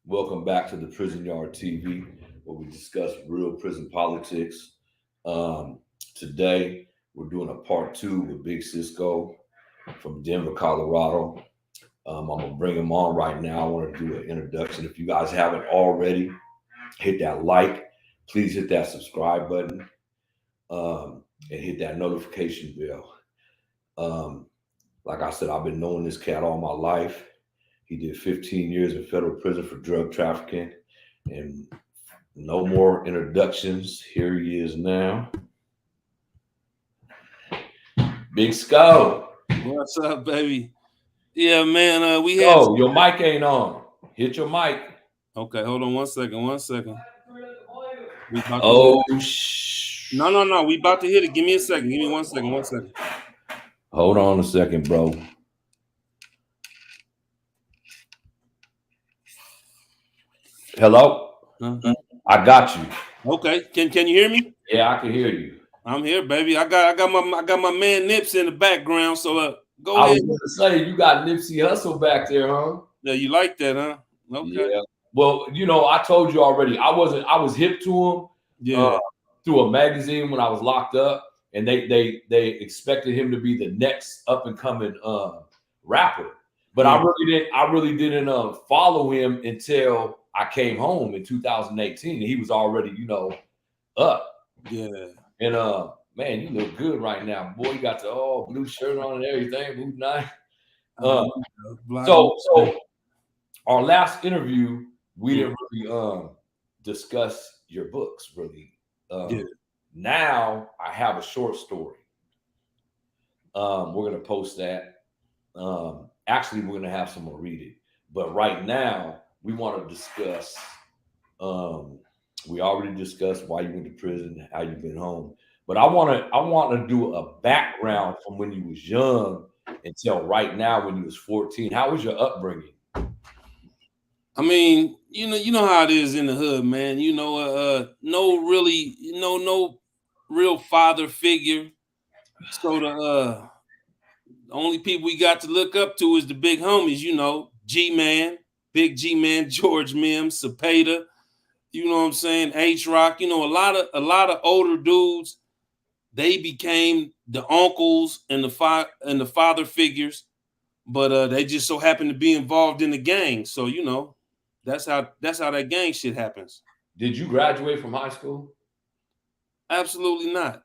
Welcome back to the Prison Yard TV, where we discuss real prison politics. Today, we're doing a part two with Big Cisco from Denver, Colorado. I'm gonna bring him on right now. I want to do an introduction. If you guys haven't already, hit that like. Please hit that subscribe button and hit that notification bell. Um, like I said, I've been knowing this cat all my life. He did 15 years in federal prison for drug trafficking. And no more introductions. Here he is now. Big Sco. What's up, baby? Yeah, man. We had. Oh, your mic ain't on. Hit your mic. Okay, hold on 1 second. 1 second. We about to Oh, No. We about to hit it. Give me a second. Give me 1 second. 1 second. Hold on a second, bro. Hello? Huh? I got you. Okay. Can you hear me? Yeah, I can hear you. I'm here, baby. I got my man Nips in the background. So go I ahead. was gonna say you got Nipsey Hussle back there, huh? Yeah, you like that, huh? Okay. Yeah. Well, I told you already. I was hip to him. Yeah. Through a magazine when I was locked up, and they expected him to be the next up and coming rapper. But Yeah. I really didn't follow him until I came home in 2018, and he was already up. Yeah. And man, you look good right now, boy. You got the blue shirt on and everything, blue night. So our last interview, we didn't really discuss your books really. Now I have a short story. We're gonna post that. Actually, we're gonna have someone read it. But right now, we want to discuss. We already discussed why you went to prison, how you've been home. But I want to do a background from when you was young until right now when you was 14. How was your upbringing? I mean, you know how it is in the hood, man. No real father figure. So the only people we got to look up to is the big homies, G-Man, Big G-Man, George Mims, Cepeda, you know what I'm saying, H-Rock, a lot of older dudes, they became the uncles and the father figures, but they just so happen to be involved in the gang. So, that's how that gang shit happens. Did you graduate from high school? Absolutely not.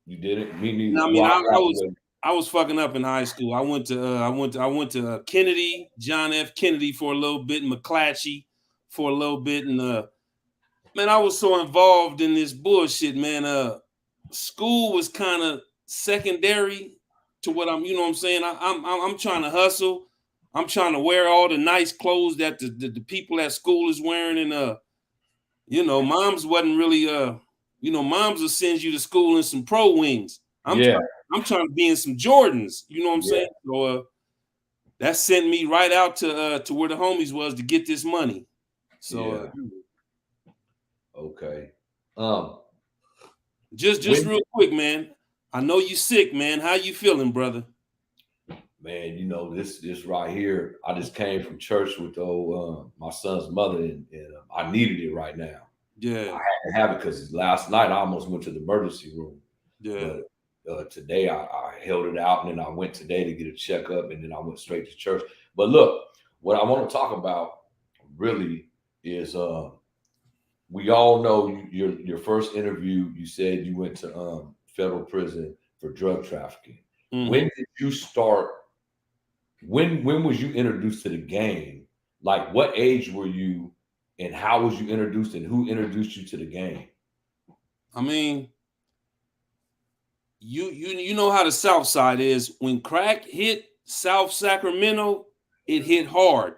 You didn't? Me neither. No, I mean, I was fucking up in high school. I went to Kennedy, John F. Kennedy for a little bit, and McClatchy for a little bit, and man, I was so involved in this bullshit, man. School was kind of secondary to what I'm, what I'm saying. I'm trying to hustle. I'm trying to wear all the nice clothes that the people at school is wearing, and moms wasn't really moms will send you to school in some Pro Wings. I'm trying to be in some Jordans, you know what I'm saying? So that sent me right out to where the homies was to get this money. So okay. Just real quick, man. I know you sick, man. How you feeling, brother? Man, this right here. I just came from church with my son's mother, and I needed it right now. Yeah, I had to have it because last night I almost went to the emergency room. Yeah. But today I held it out, and then I went today to get a checkup, and then I went straight to church. But look, what I want to talk about really is we all know your first interview. You said you went to federal prison for drug trafficking. Mhm. When did you start? When was you introduced to the game? Like, what age were you, and how was you introduced, and who introduced you to the game? I mean, you know how the South Side is. When crack hit South Sacramento, it hit hard.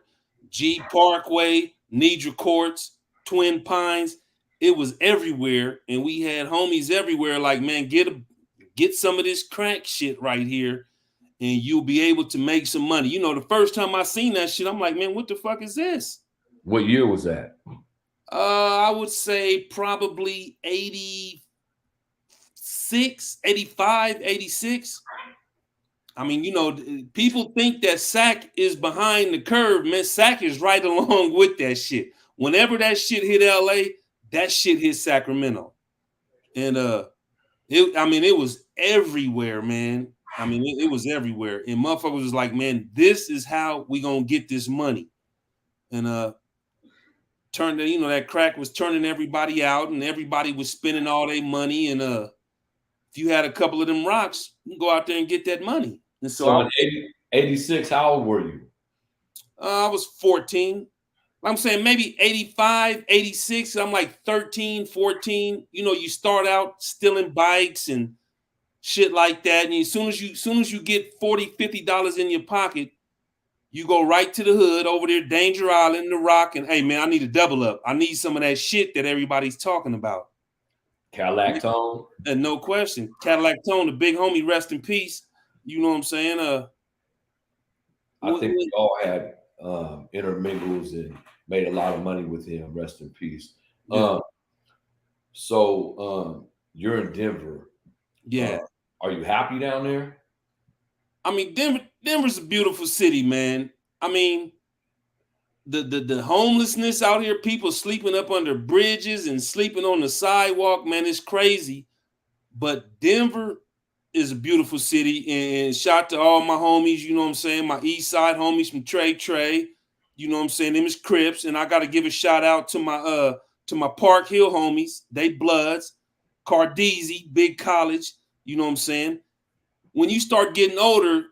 G Parkway, Nidra Courts, Twin Pines, it was everywhere, and we had homies everywhere. Like, man, get some of this crack shit right here, and you'll be able to make some money. The first time I seen that shit, I'm like, man, what the fuck is this? What year was that? I would say probably 86, 85, 86. I mean, people think that Sac is behind the curve, man. Sac is right along with that shit. Whenever that shit hit LA, that shit hit Sacramento. And it was everywhere, man. I mean, it was everywhere. And motherfuckers was like, man, this is how we gonna get this money. And that crack was turning everybody out, and everybody was spending all their money. And if you had a couple of them rocks, you can go out there and get that money. And so in 86, how old were you? I was 14. I'm saying maybe 85, 86. I'm like 13, 14. You start out stealing bikes and shit like that. And as soon as you get $40, $50 in your pocket, you go right to the hood over there, Danger Island, the Rock, and hey man, I need a double up. I need some of that shit that everybody's talking about. Cadillac Tone. And no question. Cadillac Tone, the big homie, rest in peace. You know what I'm saying? I think we all had intermingles and made a lot of money with him. Rest in peace. Yeah. So you're in Denver. Yeah. Are you happy down there? I mean, Denver's a beautiful city, man. I mean, the homelessness out here, people sleeping up under bridges and sleeping on the sidewalk, man, it's crazy. But Denver is a beautiful city, and shout to all my homies, you know what I'm saying? My East Side homies from Trey, you know what I'm saying? Them is Crips, and I got to give a shout out to my Park Hill homies. They Bloods, Cardeezy, Big College, you know what I'm saying? When you start getting older,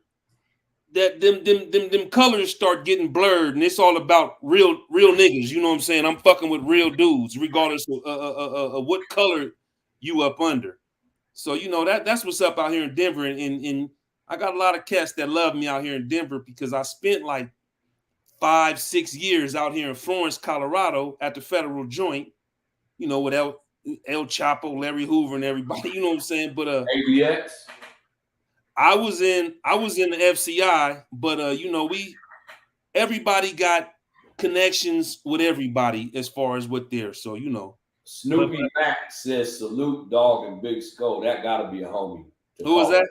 that them colors start getting blurred, and it's all about real niggas. You know what I'm saying? I'm fucking with real dudes, regardless of what color you up under. So that's what's up out here in Denver, and I got a lot of cats that love me out here in Denver because I spent like 5-6 years out here in Florence, Colorado, at the Federal Joint. With El Chapo, Larry Hoover, and everybody. You know what I'm saying? But ABX. I was in the FCI, but everybody got connections with everybody as far as what they're. So Snoopy Mac says salute Dog and Big Skull. That gotta be a homie. Who was that?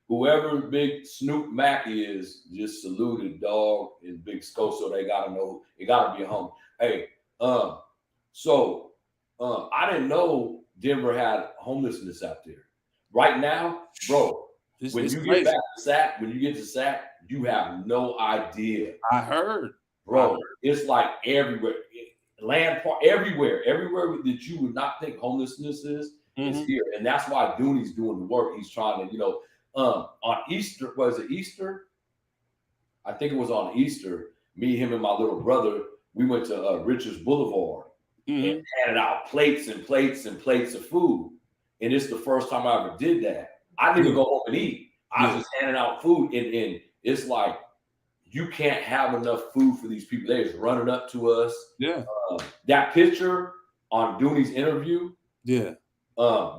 Whoever Big Snoop Mac is, just saluted Dog and Big Skull, so they gotta know. It gotta be a homie. Hey, so I didn't know Denver had homelessness out there. Right now, bro. When you get to SAC, you have no idea. I heard, bro. It's like everywhere, land park, everywhere that you would not think homelessness is here, and that's why Dooney's doing the work. He's trying to, on Easter, was it Easter? I think it was on Easter. Me, him, and my little brother, we went to Richards Boulevard and handed out plates and plates and plates of food, and it's the first time I ever did that. I didn't even go home and eat. I was just handing out food, and it's like you can't have enough food for these people. They're just running up to us. Yeah. That picture on Dooney's interview. Yeah.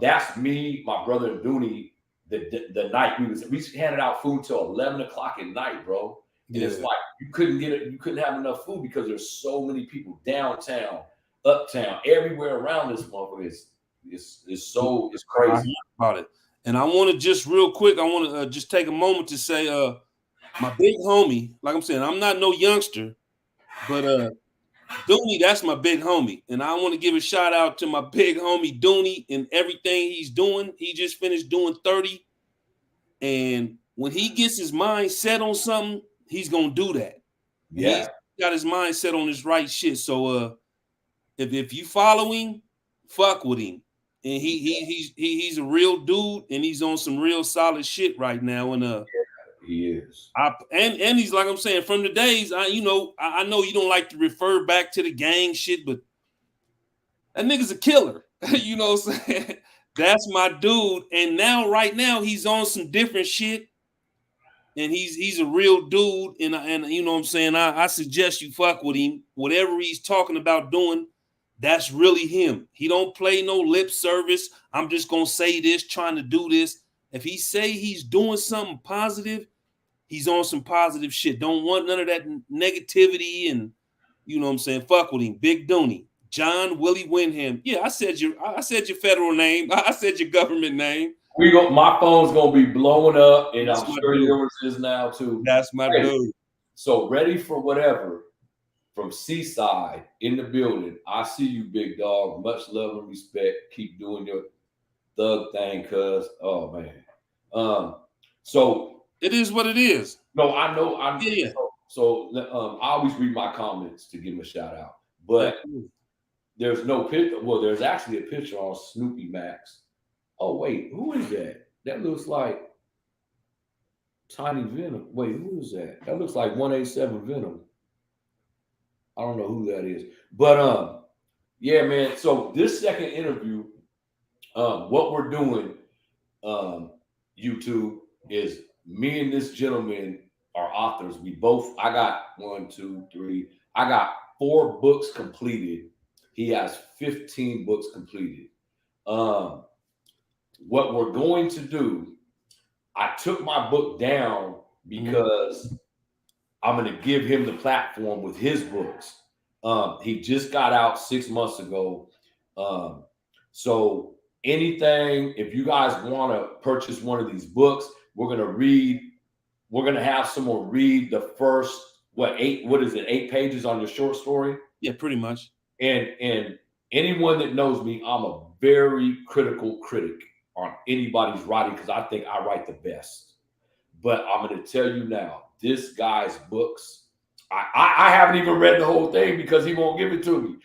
That's me, my brother, and Dooney. The night we handed out food till 11 o'clock at night, bro. And it's like you couldn't get it. You couldn't have enough food because there's so many people downtown, uptown, everywhere around this motherfucker. It's crazy about it. And I want to just real quick, I want to just take a moment to say, my big homie, like I'm saying, I'm not no youngster, but Dooney, that's my big homie. And I want to give a shout out to my big homie Dooney and everything he's doing. He just finished doing 30. And when he gets his mind set on something, he's going to do that. Yeah. He's got his mind set on his right shit. So if you follow him, fuck with him. And he's a real dude, and he's on some real solid shit right now. And he is. And he's like I'm saying, from the days I know you don't like to refer back to the gang shit, but that nigga's a killer. You know what I'm saying? That's my dude. And now, right now, he's on some different shit, and he's a real dude. And you know what I'm saying? I suggest you fuck with him. Whatever he's talking about doing, that's really him. He don't play no lip service. I'm just going to say this, trying to do this. If he say he's doing something positive, he's on some positive shit. Don't want none of that negativity, and you know what I'm saying? Fuck with him. Big Dooney. John Willie Wyndham. Yeah, I said your federal name. I said your government name. My phone's gonna be blowing up, and That's I'm my sure dude. yours is now too. That's my Hey, dude. so ready for whatever from Seaside in the building. I see you, big dog. Much love and respect. Keep doing your thug thing, cuz. Oh man. So It is what it is. no, I know. Yeah. I always read my comments to give them a shout out, but Absolutely. there's no picture. Well, there's actually a picture on Snoopy Max. Oh wait, who is that? That looks like Tiny Venom. Wait, who is that? That looks like 187 Venom. I don't know who that is, but yeah, man. So this second interview, what we're doing, YouTube, is me and this gentleman are authors. I got one, two, three. I got 4 books completed. He has 15 books completed. Um, what we're going to do, I took my book down because I'm going to give him the platform with his books. He just got out 6 months ago. Um, so anything, if you guys want to purchase one of these books, we're going to have someone read the first, what is it, 8 pages on your short story. Yeah, pretty much. And anyone that knows me, I'm a very critical critic on anybody's writing because I think I write the best. But I'm going to tell you now, this guy's books, I haven't even read the whole thing because he won't give it to me.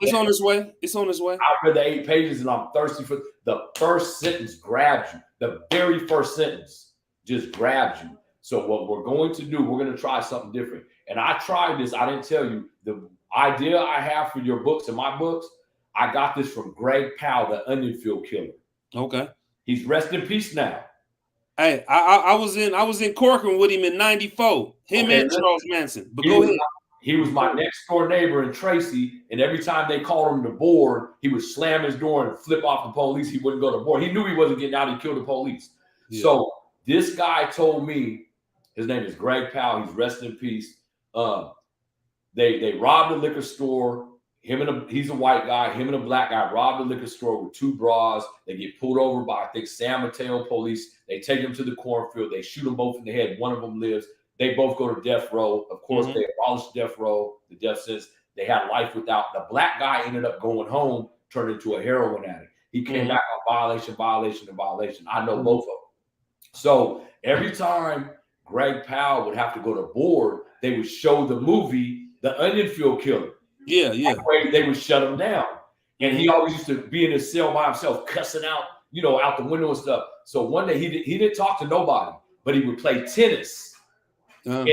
It's on its way. It's on its way. I read the 8 pages and I'm thirsty for the first sentence grabs you. The very first sentence just grabs you. So what we're going to do, we're going to try something different. And I tried this. I didn't tell you the idea I have for your books and my books. I got this from Greg Powell, the Onion Field Killer. Okay. He's rest in peace now. Hey, I was in Corcoran with him in '94. Him and Charles Manson. But go ahead. He was my next door neighbor in Tracy, and every time they called him to board, he would slam his door and flip off the police. He wouldn't go to board. He knew he wasn't getting out. He killed the police. Yeah. So this guy told me, his name is Greg Powell. He's rest in peace. They robbed a liquor store. He's a white guy. Him and a black guy robbed a liquor store with 2 bras. They get pulled over by, I think, San Mateo police. They take him to the cornfield. They shoot them both in the head. One of them lives. They both go to death row. Of course, they abolished death row, the death sentence. They had life without. The black guy ended up going home, turned into a heroin addict. He came back on violation. I know both of them. So every time Greg Powell would have to go to board, they would show the movie, The Onion Field Killer. Yeah. That way they would shut him down. And he always used to be in his cell by himself, cussing out, out the window and stuff. So one day he didn't talk to nobody, but he would play tennis. And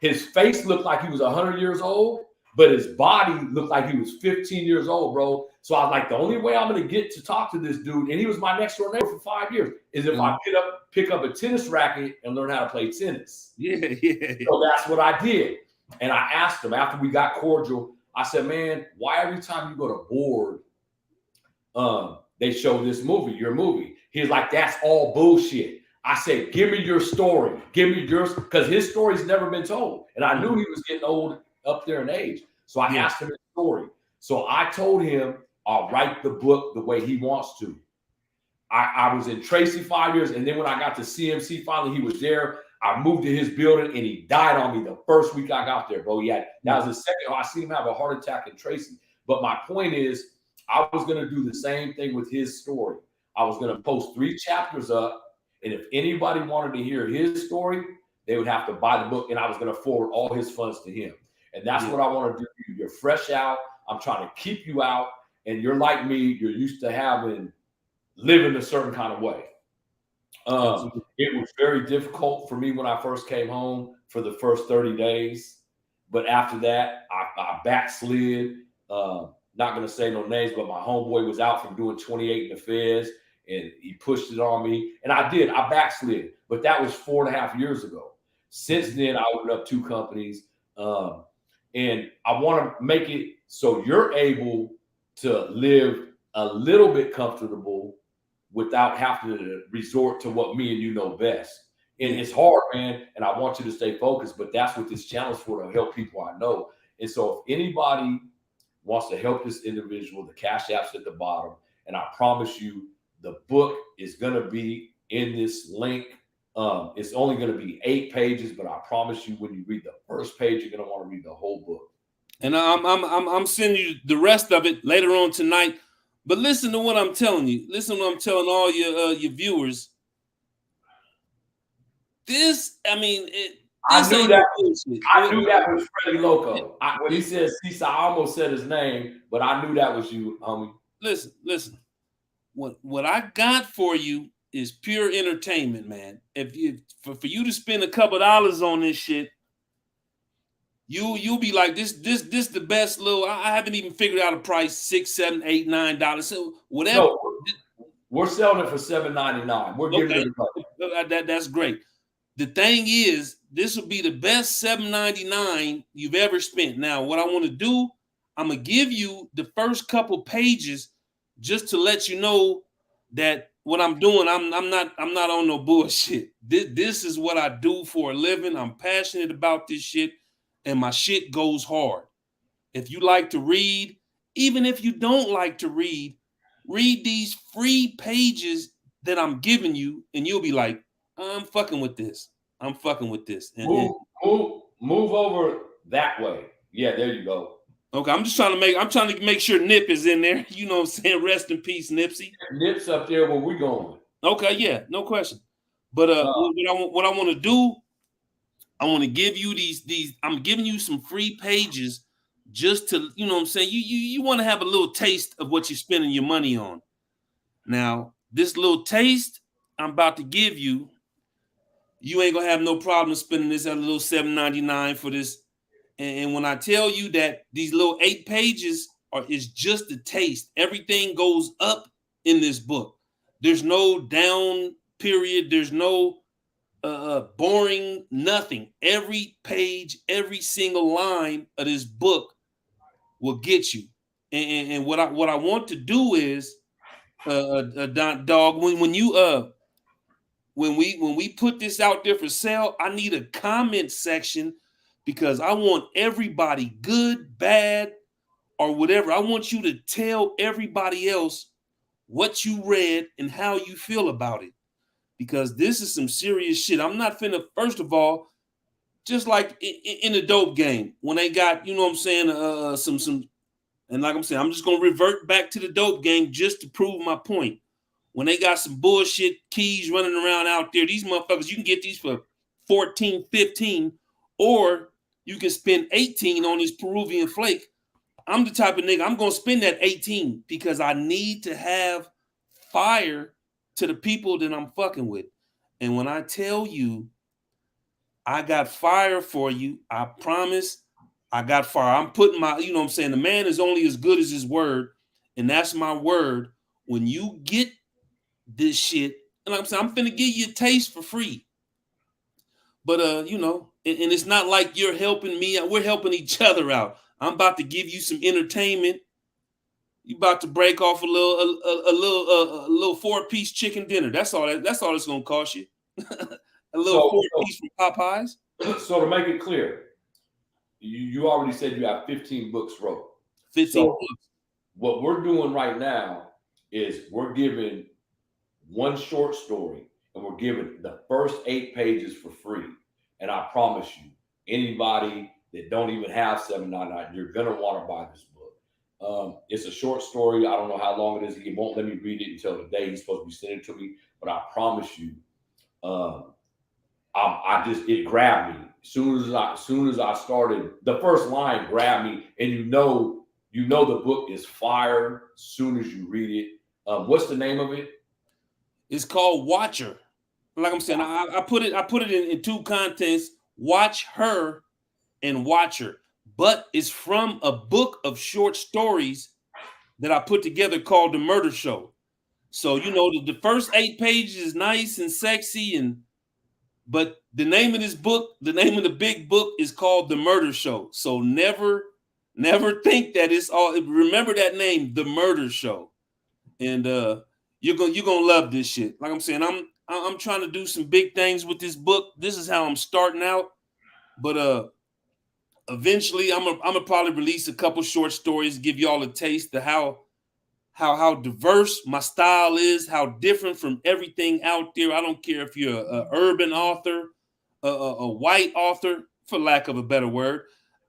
his face looked like he was 100 years old, but his body looked like he was 15 years old, bro. So I was like, the only way I'm going to get to talk to this dude, and he was my next door neighbor for 5 years, is if I pick up a tennis racket and learn how to play tennis. Yeah. So that's what I did. And I asked him after we got cordial, I said, man, why every time you go to board, they show this movie, your movie? He's like, that's all bullshit. I said, give me your story. Give me yours, because his story's never been told. And I knew he was getting old up there in age. So I asked him his story. So I told him, I'll write the book the way he wants to. I was in Tracy 5 years, and then when I got to CMC finally, he was there. I moved to his building, and he died on me the first week I got there, bro. That was the second. I seen him have a heart attack in Tracy. But my point is, I was going to do the same thing with his story. I was going to post 3 chapters up. And if anybody wanted to hear his story, they would have to buy the book, and I was going to forward all his funds to him. And that's what I want to do. You're fresh out. I'm trying to keep you out, and you're like me. You're used to living a certain kind of way. It was very difficult for me when I first came home for the first 30 days. But after that, I backslid. Not going to say no names, but my homeboy was out from doing 28 in the feds. And he pushed it on me. And I backslid. But that was 4.5 years ago. Since then, I opened up 2 companies. And I want to make it so you're able to live a little bit comfortable without having to resort to what me and you know best. And it's hard, man. And I want you to stay focused. But that's what this channel is for, to help people I know. And so if anybody wants to help this individual, the Cash App's at the bottom. And I promise you, The book is gonna be in this link. It's only gonna be 8 pages, but I promise you, when you read the first page, you're gonna want to read the whole book. And I'm sending you the rest of it later on tonight. But listen to what I'm telling you. Listen to what I'm telling all your viewers. This, I mean, I knew that. I knew that was Freddie Loco. When he said Cisa, I almost said his name, but I knew that was you, homie. Listen. What I got for you is pure entertainment, man. If you for you to spend a couple dollars on this shit, you'll be like, this the best little. I haven't even figured out a price, $6, $7, $8, $9. So whatever. No, we're selling it for $7.99. We're giving it away. That's great. The thing is, this will be the best $7.99 you've ever spent. Now, what I want to do, I'm gonna give you the first couple pages just to let you know that what I'm doing, I'm not on no bullshit. This is what I do for a living. I'm passionate about this shit, and my shit goes hard. If you like to read, even if you don't like to read these free pages that I'm giving you, and you'll be like, I'm fucking with this. I'm fucking with this. Move over that way. Yeah, there you go. Okay, I'm trying to make sure Nip is in there. You know what I'm saying? Rest in peace, Nipsey. Nip's up there where we're going. Okay, yeah, no question. But what I want to do, I want to give you these. I'm giving you some free pages just to, you know what I'm saying? You want to have a little taste of what you're spending your money on. Now, this little taste I'm about to give you, you ain't gonna have no problem spending this at a little $7.99 for this. And when I tell you that these little 8 pages is just a taste, everything goes up in this book. There's no down period. There's no boring nothing. Every page, every single line of this book will get you. And what I want to do is, dog, when we put this out there for sale, I need a comment section, because I want everybody, good, bad, or whatever. I want you to tell everybody else what you read and how you feel about it, because this is some serious shit. I'm not finna, first of all, just like in the dope game, when they got, you know what I'm saying, some, and like I'm saying, I'm just gonna revert back to the dope game just to prove my point. When they got some bullshit keys running around out there, these motherfuckers, you can get these for 14, 15, or you can spend 18 on this Peruvian flake. I'm the type of nigga, I'm going to spend that 18 because I need to have fire to the people that I'm fucking with. And when I tell you I got fire for you, I promise I got fire. I'm putting my, you know what I'm saying, the man is only as good as his word, and that's my word. When you get this shit, and like I'm saying, I'm finna give you a taste for free. But you know, and it's not like you're helping me out. We're helping each other out. I'm about to give you some entertainment. You about to break off a little 4-piece chicken dinner. That's all it's gonna cost you. A little 4-piece from Popeyes. So to make it clear, you already said you have 15 books wrote. 15 books. What we're doing right now is we're giving one short story, and we're giving the first 8 pages for free. And I promise you, anybody that don't even have $7.99, you're gonna want to buy this book. It's a short story. I don't know how long it is. He won't let me read it until the day he's supposed to be sending it to me. But I promise you, it grabbed me. As soon as I started, the first line grabbed me, and you know the book is fire as soon as you read it. What's the name of it? It's called Watcher. Like I'm saying, I put it in 2 contents: Watch Her and Watcher. But it's from a book of short stories that I put together called The Murder Show. So you know the first 8 pages is nice and sexy, but the name of this book, the name of the big book, is called The Murder Show. So never think that it's all. Remember that name, The Murder Show, and you're gonna love this shit. Like I'm saying, I'm trying to do some big things with this book. This is how I'm starting out, but eventually I'm gonna probably release a couple short stories, give y'all a taste of how how diverse my style is, how different from everything out there. I don't care if you're a urban author, a white author, for lack of a better word.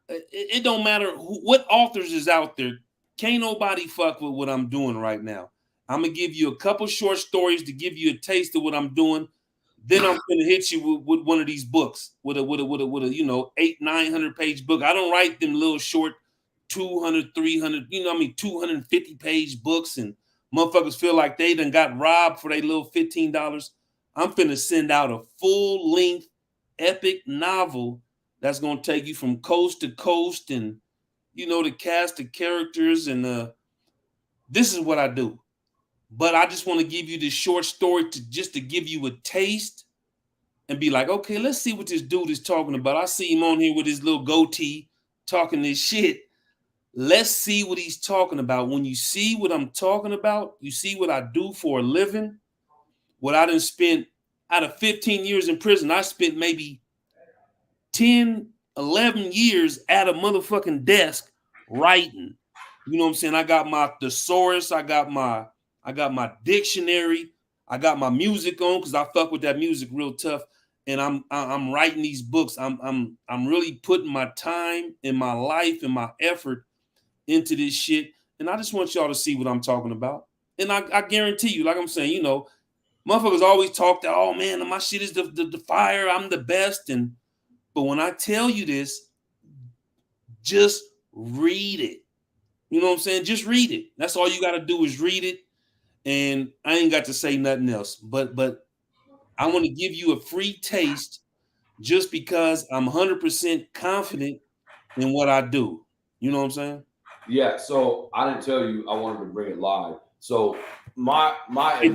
It don't matter what authors is out there. Can't nobody fuck with what I'm doing right now. I'm gonna give you a couple short stories to give you a taste of what I'm doing. Then I'm gonna hit you with one of these books, with a 800-900 page book. I don't write them little short 200, 300, 250-page books, and motherfuckers feel like they done got robbed for their little $15. I'm finna send out a full-length epic novel that's gonna take you from coast to coast, and the cast of characters, and this is what I do. But I just want to give you this short story to give you a taste and be like, okay, let's see what this dude is talking about. I see him on here with his little goatee talking this shit. Let's see what he's talking about. When you see what I'm talking about, you see what I do for a living. What I done spent out of 15 years in prison, I spent maybe 10, 11 years at a motherfucking desk writing. You know what I'm saying? I got my thesaurus, I got my dictionary, I got my music on because I fuck with that music real tough. And I'm writing these books. I'm really putting my time and my life and my effort into this shit. And I just want y'all to see what I'm talking about. And I guarantee you, like I'm saying, motherfuckers always talk that, oh man, my shit is the fire, I'm the best. But when I tell you this, just read it. You know what I'm saying? Just read it. That's all you got to do is read it. And I ain't got to say nothing else. But I want to give you a free taste just because I'm 100% confident in what I do. You know what I'm saying? Yeah. So I didn't tell you I wanted to bring it live. So my Hey,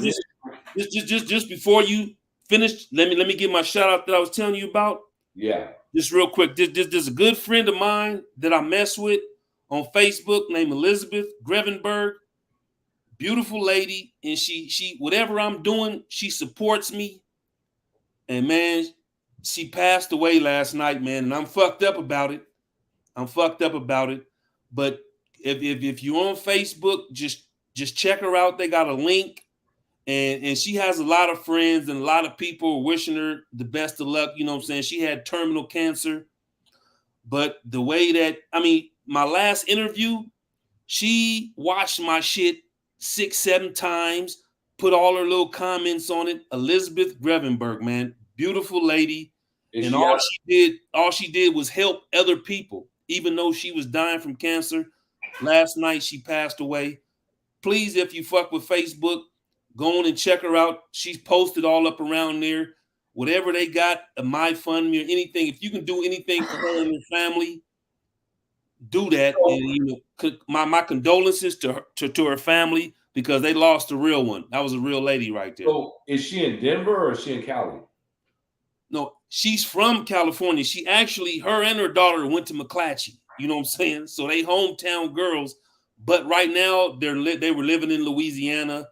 just before you finish, let me give my shout out that I was telling you about. Yeah. Just real quick. There's a good friend of mine that I mess with on Facebook named Elizabeth Grevenberg. Beautiful lady, and she whatever I'm doing, she supports me. And man, she passed away last night, man, and I'm fucked up about it. But if you're on Facebook, just check her out. They got a link, and she has a lot of friends and a lot of people wishing her the best of luck. You know what I'm saying? She had terminal cancer, but the way that my last interview, she watched my shit 6-7 times, put all her little comments on it. Elizabeth Grevenberg, man, beautiful lady. And all she did was help other people, even though she was dying from cancer. Last night she passed away. Please, if you fuck with Facebook, go on and check her out. She's posted all up around there. Whatever they got, a MyFundMe or anything. If you can do anything for her and her family, do that. And my condolences to her family because they lost a real one. That was a real lady right there. So is she in Denver or is she in Cali? No, she's from California. She actually, her and her daughter went to McClatchy. You know what I'm saying? So they hometown girls. But right now they were living in Louisiana,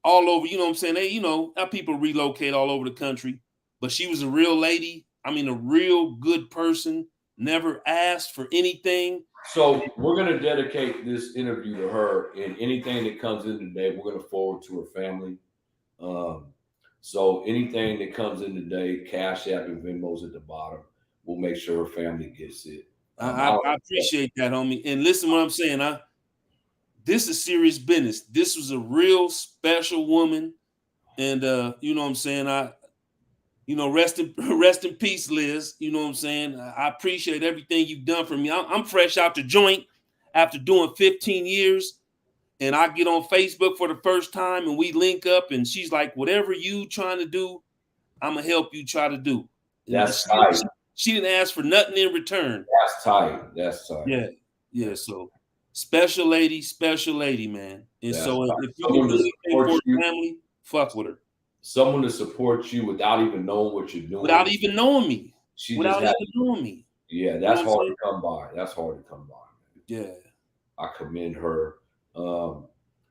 all over. You know what I'm saying? They, how people relocate all over the country. But she was a real lady. A real good person. Never asked for anything. So we're going to dedicate this interview to her, and anything that comes in today, we're going to forward to her family. So anything that comes in today, Cash App and Venmo's at the bottom. We'll make sure her family gets it. I appreciate that, homie. And listen, what I'm saying, this is serious business. This was a real special woman, and you know what I'm saying. Rest in peace, Liz. You know what I'm saying. I appreciate everything you've done for me. I'm fresh out the joint after doing 15 years, and I get on Facebook for the first time, and we link up, and she's like, "Whatever you trying to do, I'm gonna help you try to do." That's tight. She didn't ask for nothing in return. That's tight. Yeah. So special lady, man. And that's so tight. if you can do anything for your family, fuck with her. Someone to support you without even knowing what you're doing. Without even knowing me. Yeah, that's hard to come by. Yeah. I commend her. I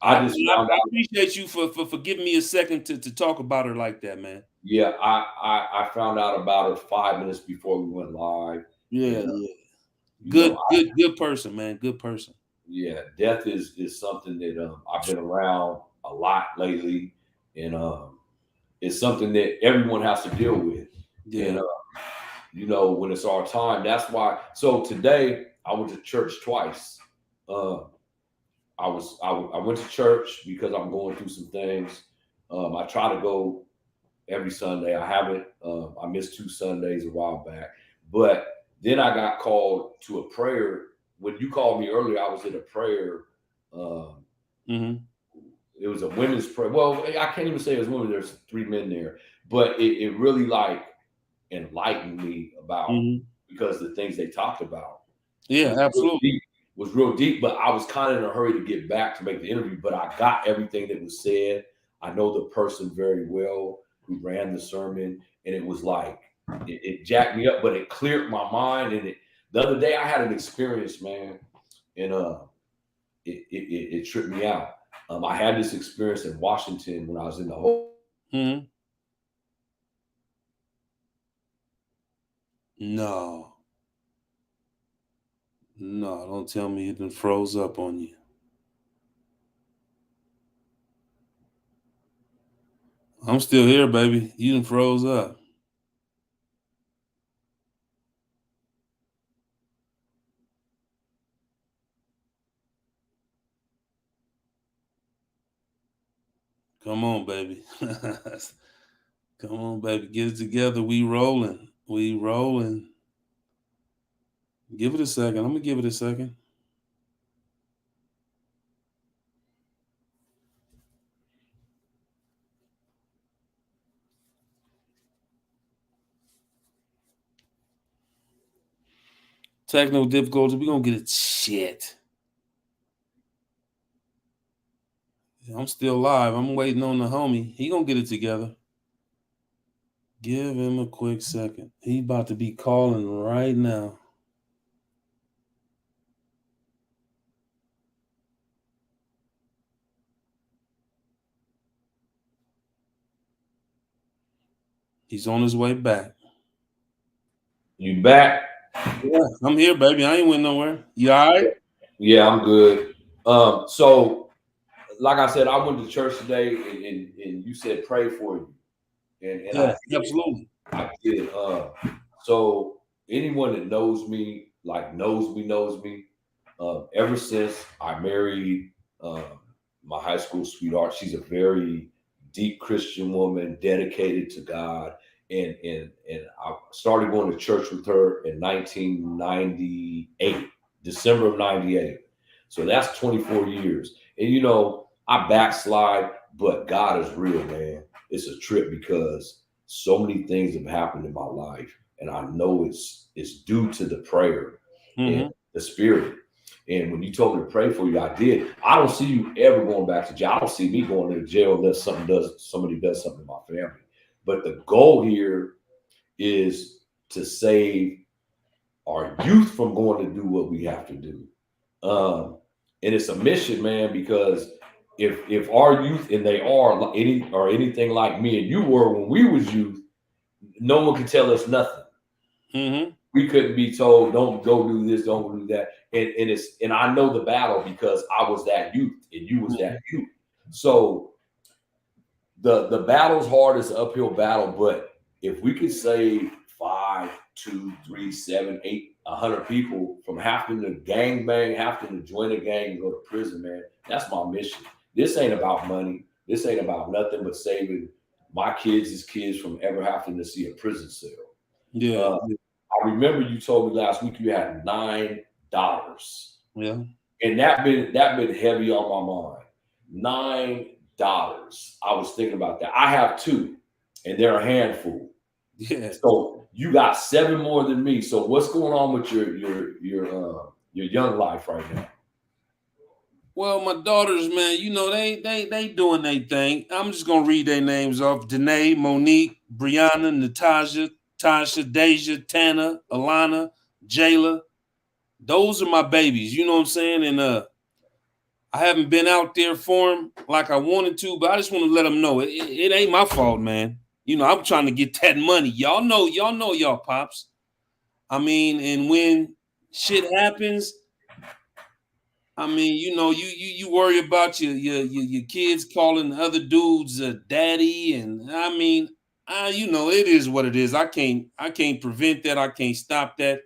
appreciate you for giving me a second to talk about her like that, man. Yeah, I found out about her 5 minutes before we went live. Yeah. Good person, man. Good person. Yeah, death is something that I've been around a lot lately, and it's something that everyone has to deal with. And Yeah. when it's our time, that's why. So today I went to church twice. Uh, I went to church because I'm going through some things. I try to go every Sunday. I haven't. I missed 2 Sundays a while back, but then I got called to a prayer. When you called me earlier, I was in a prayer. Um, Mm-hmm. it was a women's prayer. Well, I can't even say it was women. There's 3 men there, but it really like enlightened me about Mm-hmm. because the things they talked about Yeah, was real absolutely. deep. Was real deep, but I was kind of in a hurry to get back to make the interview. But I got everything that was said. I know the person very well who ran the sermon, and it was like it jacked me up, but it cleared my mind. And the other day I had an experience, man, and it tripped me out. I had this experience in Washington when I was in the whole. Mm-hmm. No, no, don't tell me it done froze up on you. I'm still here, baby. You done froze up. Come on, baby. Come on, baby. Get it together. We rolling. We rolling. Give it a second. I'm gonna give it a second. Technical difficulties. We gonna get it. Shit. I'm still live. I'm waiting on the homie. He gonna get it together. Give him a quick second. He about to be calling right now. He's on his way back. You back? Yeah, I'm here, baby. I ain't went nowhere. You all right? Yeah, I'm good. So like I said, I went to church today, and you said pray for you, and Yeah, I did. absolutely. I did. So anyone that knows me, like knows me. Ever since I married my high school sweetheart, she's a very deep Christian woman, dedicated to God, and I started going to church with her in 1998, December of '98. So that's 24 years. And I backslide, but God is real, man. It's a trip because so many things have happened in my life, and I know it's due to the prayer and Mm-hmm. the spirit. And when you told me to pray for you, I did. I don't see you ever going back to jail. I don't see me going to jail unless somebody does something to my family. But the goal here is to save our youth from going to do what we have to do. And it's a mission, man, because if our youth, and they are anything like me and you were when we was youth, no one could tell us nothing. Mm-hmm. We couldn't be told, don't go do this, don't do that. And I know the battle because I was that youth and you was that youth. So the battle's hard, it's an uphill battle, but if we could save 5, 2, 3, 7, 8, 100 people from having to gang bang, having to join a gang and go to prison, man, that's my mission. This ain't about money. This ain't about nothing but saving my kids from ever having to see a prison cell. Yeah. Uh, I remember you told me last week you had $9, Yeah. and that been heavy on my mind. $9. I was thinking about that. I have two, and they're a handful. Yeah. So you got 7 more than me. So what's going on with your young life right now? Well, my daughters, man, they doing their thing. I'm just gonna read their names off: Danae, Monique, Brianna, Natasha, Tasha, Deja, Tana, Alana, Jayla. Those are my babies. You know what I'm saying? And I haven't been out there for them like I wanted to, but I just want to let them know it ain't my fault, man. I'm trying to get that money. Y'all pops. I mean, and when shit happens, I mean, you worry about your kids calling other dudes daddy, and I mean, it is what it is. I can't prevent that. I can't stop that.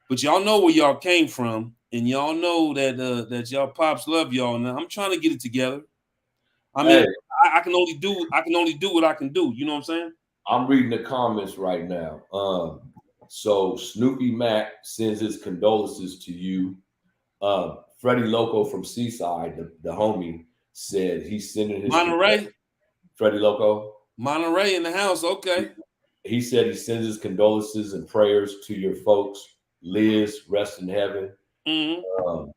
But y'all know where y'all came from, and y'all know that y'all pops love y'all. Now I'm trying to get it together. I mean, Hey, I can only do what I can do. You know what I'm saying? I'm reading the comments right now. So Snoopy Mac sends his condolences to you. Freddie Loco from Seaside, the homie, said he's sending his Monterey, Freddie Loco. Monterey in the house. Okay. He said he sends his condolences and prayers to your folks. Liz, rest in heaven. Mm-hmm. Um,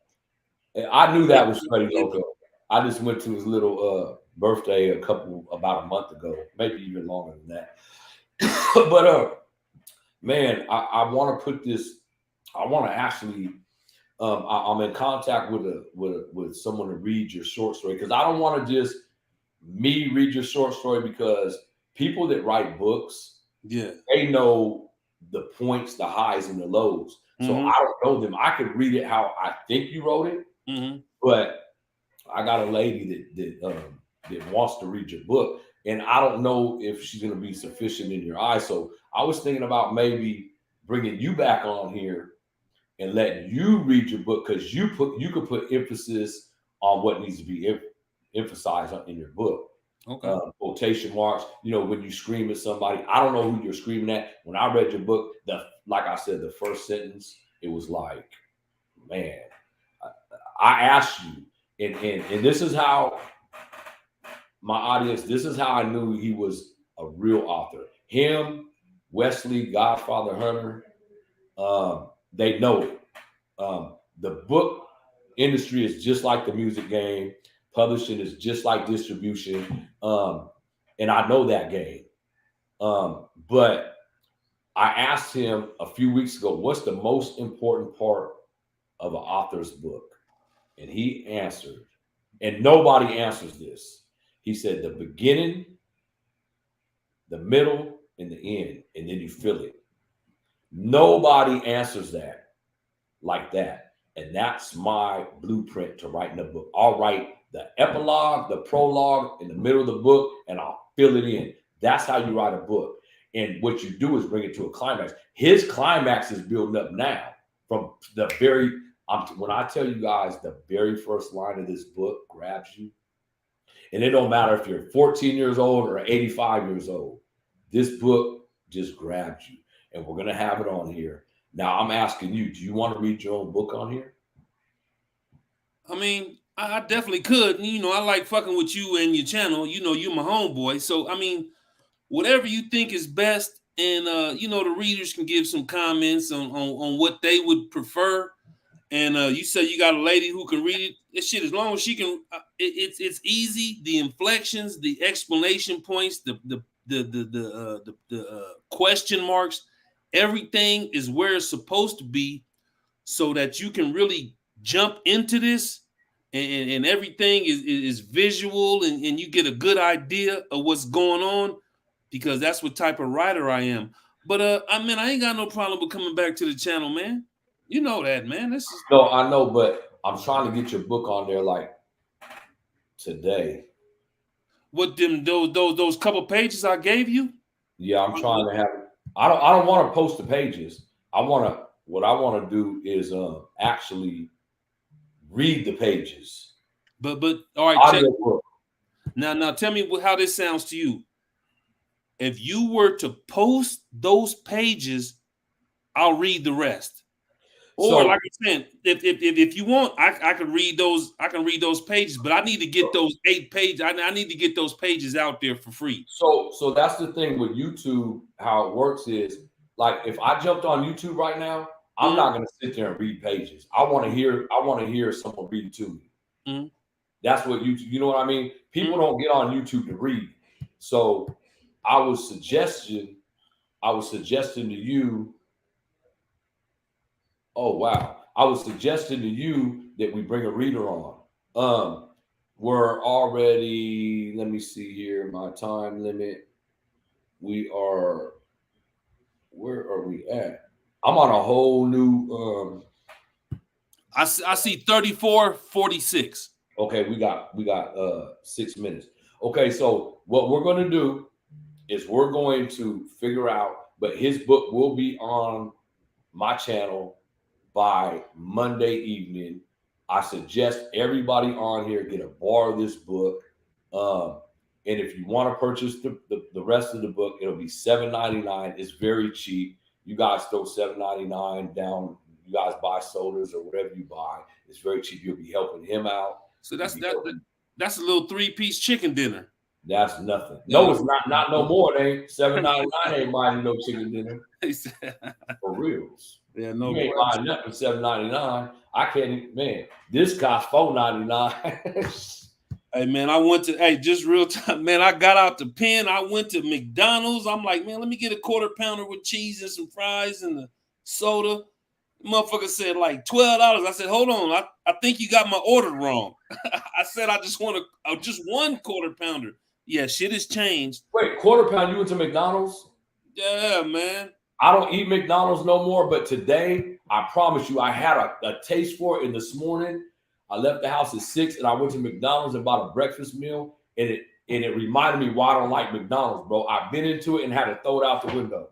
and I knew that Thank was you. Freddie Thank Loco. I just went to his little birthday about a month ago, maybe even longer than that. But man, I want to put this. I want to actually. I'm in contact with someone to read your short story because I don't want to just me read your short story because people that write books you. Yeah. they know the points, the highs and the lows. So Mm-hmm. I don't know them. I could read it how I think you wrote it, Mm-hmm. but I got a lady that wants to read your book, and I don't know if she's going to be sufficient in your eyes. So I was thinking about maybe bringing you back on here and letting you read your book because you could put emphasis on what needs to be emphasized in your book. Okay. Quotation marks. When you scream at somebody, I don't know who you're screaming at. When I read your book, like I said, the first sentence, it was like, man, I asked you, and this is how my audience. This is how I knew he was a real author. Him, Wesley, Godfather Hunter, they know it. The book industry is just like the music game. Publishing is just like distribution. And I know that game. But I asked him a few weeks ago, what's the most important part of an author's book? And he answered, and nobody answers this. He said, the beginning, the middle, and the end, and then you feel it. Nobody answers that like that. And that's my blueprint to writing a book. I'll write the epilogue, the prologue in the middle of the book, and I'll fill it in. That's how you write a book. And what you do is bring it to a climax. His climax is building up now from the when I tell you guys the very first line of this book grabs you, and it don't matter if you're 14 years old or 85 years old, this book just grabs you. And we're going to have it on here. Now, I'm asking you, do you want to read your own book on here? I mean, I definitely could. I like fucking with you and your channel. You're my homeboy. So I mean, whatever you think is best, and the readers can give some comments on what they would prefer. And you say you got a lady who can read it. This shit, as long as she can, it's easy. The inflections, the explanation points, the question marks, everything is where it's supposed to be, so that you can really jump into this, and everything is visual, and you get a good idea of what's going on, because that's what type of writer I am. But I mean, I ain't got no problem with coming back to the channel, man. You know that, man. This is No, I know, but I'm trying to get your book on there like today. what them those couple pages I gave you. Yeah, I'm trying to have it. I don't want to post the pages. What I want to do is actually read the pages. But all right, check Audio book. now. Tell me how this sounds to you. If you were to post those pages, I'll read the rest. Or So like I said, if you want, I can read those. I can read those pages, but I need to get those 8 pages. I need to get those pages out there for free. so that's the thing with YouTube. How it works is like if I jumped on YouTube right now, I'm Mhm, not going to sit there and read pages. I want to hear. I want to hear someone read it to me. mhm, That's what YouTube. You know what I mean? People mhm. don't get on YouTube to read. So I was suggesting. I was suggesting to you. Oh wow! I was suggesting to you that we bring a reader on. Um, we're already. Let me see here. My time limit. We are. Where are we at? I'm on a whole new I see 34:46. Okay, we got 6 minutes. Okay, so what we're going to do is we're going to figure out, but his book will be on my channel by Monday evening. I suggest everybody on here get a bar of this book. And if you want to purchase the rest of the book, it'll be $7.99. It's very cheap. You guys throw $7.99 down. You guys buy sodas or whatever you buy. It's very cheap. You'll be helping him out. So that's a little 3-piece chicken dinner. That's nothing. No, it's not no more. It ain't $7.99. Ain't buying no chicken dinner. For reals. Yeah, no. You ain't buying nothing for $7.99. I can't. Man, this costs $4.99. Hey man, just real time, man. I got out the pen. I went to McDonald's. I'm like, man, let me get a quarter pounder with cheese and some fries and the soda. The motherfucker said like $12. I said, hold on, I think you got my order wrong. I said I just want just one quarter pounder. Yeah, shit has changed. Wait, quarter pound? You went to McDonald's? Yeah, man. I don't eat McDonald's no more, but today, I promise you, I had a taste for it. And this morning, I left the house at 6 and I went to McDonald's and bought a breakfast meal. And it reminded me why I don't like McDonald's, bro. I've been into it and had to throw it out the window.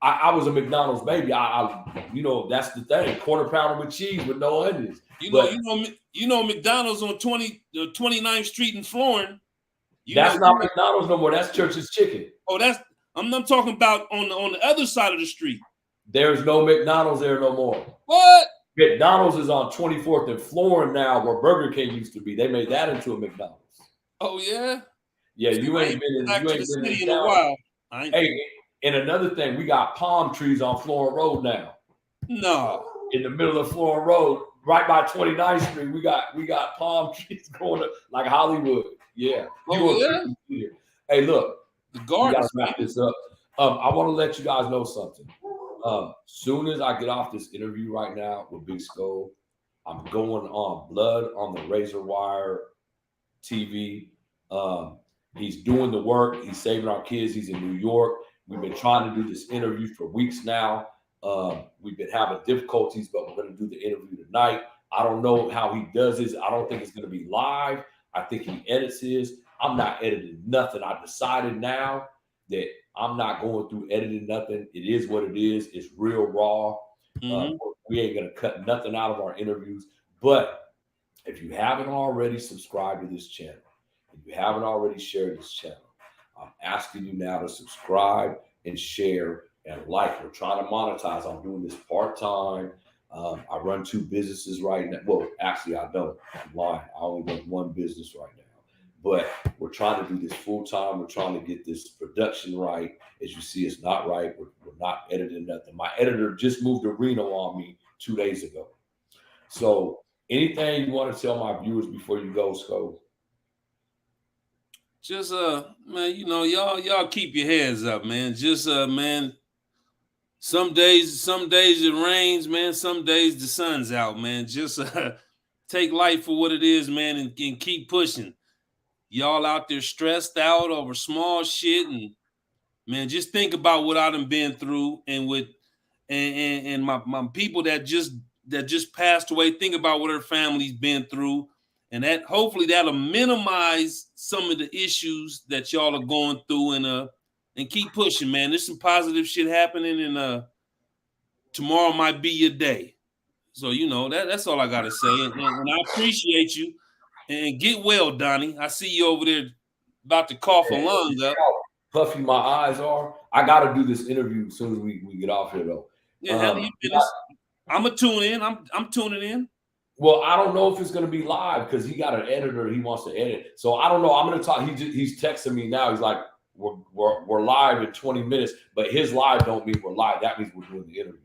I was a McDonald's baby. That's the thing. Quarter pounder with cheese with no onions. You know McDonald's on 29th Street in Florence. That's not McDonald's no more. That's Church's Chicken. Oh, I'm talking about on the other side of the street. There's no McDonald's there no more. What? McDonald's is on 24th and Florence now, where Burger King used to be. They made that into a McDonald's. Oh yeah. Yeah, you ain't been in a while. Hey, and another thing, we got palm trees on Florence Road now. No. In the middle of Florence Road, right by 29th Street, we got palm trees going up like Hollywood. Yeah. Yeah. Hey, look. The garden. Wrap this up. I want to let you guys know something. Soon as I get off this interview right now with Big Skull, I'm going on Blood on the Razor Wire TV. He's doing the work. He's saving our kids. He's in New York. We've been trying to do this interview for weeks now. We've been having difficulties, but we're going to do the interview tonight. I don't know how he does this. I don't think it's going to be live. I think he edits his. I'm not editing nothing. I decided now that I'm not going through editing nothing. It is what it is. It's real raw. Mm-hmm. We ain't going to cut nothing out of our interviews. But if you haven't already subscribed to this channel, if you haven't already shared this channel, I'm asking you now to subscribe and share and like. We're trying to monetize. I'm doing this part-time. I run 2 businesses right now. Well, actually, I don't. I'm lying. I only run 1 business right now. But we're trying to do this full-time. We're trying to get this production right. As you see, it's not right. We're not editing nothing. My editor just moved to Reno on me 2 days ago. So anything you want to tell my viewers before you go, Sco? Just man, y'all keep your heads up, man. Just man, some days it rains, man. Some days the sun's out, man. Just take life for what it is, man, and keep pushing. Y'all out there stressed out over small shit, and man, just think about what I done been through, and my people that just passed away. Think about what her family's been through. And that hopefully that'll minimize some of the issues that y'all are going through, and keep pushing, man. There's some positive shit happening, and tomorrow might be your day. So that's all I gotta say. And I appreciate you. And get well, Donnie. I see you over there about to cough a lung up. Puffy my eyes are. I gotta do this interview as soon as we get off here though. Yeah, I'm gonna tune in. I'm tuning in. Well, I don't know if it's going to be live because he got an editor he wants to edit. So I don't know. I'm going to talk. He's texting me now. He's like, we're live in 20 minutes, but his live don't mean we're live. That means we're doing the interview.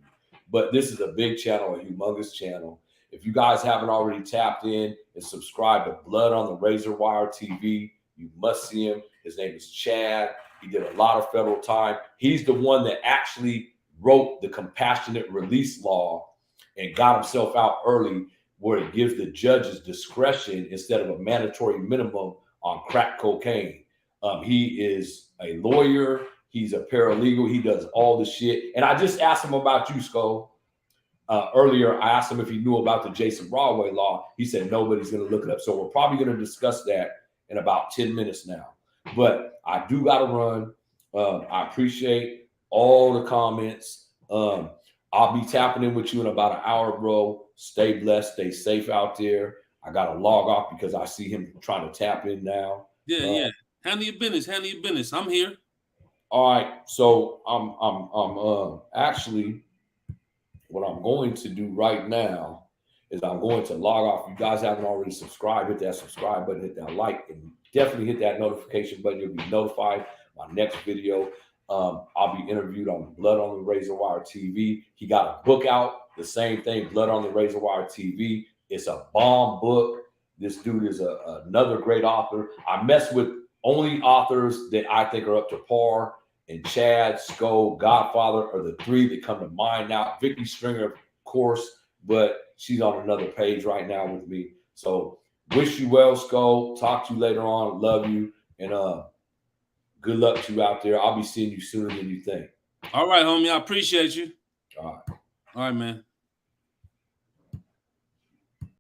But this is a big channel, a humongous channel. If you guys haven't already tapped in and subscribed to Blood on the Razor Wire TV, you must see him. His name is Chad. He did a lot of federal time. He's the one that actually wrote the compassionate release law and got himself out early, where it gives the judges discretion instead of a mandatory minimum on crack cocaine. He is a lawyer. He's a paralegal. He does all the shit. And I just asked him about you, Skull. earlier, I asked him if he knew about the Jason Broadway law. He said nobody's going to look it up. So we're probably going to discuss that in about 10 minutes now. But I do got to run. I appreciate all the comments. I'll be tapping in with you in about an hour, bro. Stay blessed. Stay safe out there. I got to log off because I see him trying to tap in now. Yeah. Handle your business. Handle your business. I'm here. All right. So I'm actually, what I'm going to do right now is I'm going to log off. If you guys haven't already subscribed, hit that subscribe button, hit that like, and definitely hit that notification button. You'll be notified my next video. I'll be interviewed on Blood on the Razor Wire TV. He got a book out, the same thing, Blood on the Razor Wire TV. It's a bomb book. This dude is another great author. I mess with only authors that I think are up to par, and Chad, Sko, Godfather are the three that come to mind now. Vicky Stringer, of course, but she's on another page right now with me. So wish you well, Sko. Talk to you later on. Love you. And good luck to you out there. I'll be seeing you sooner than you think. All right, homie. I appreciate you. All right. All right, man.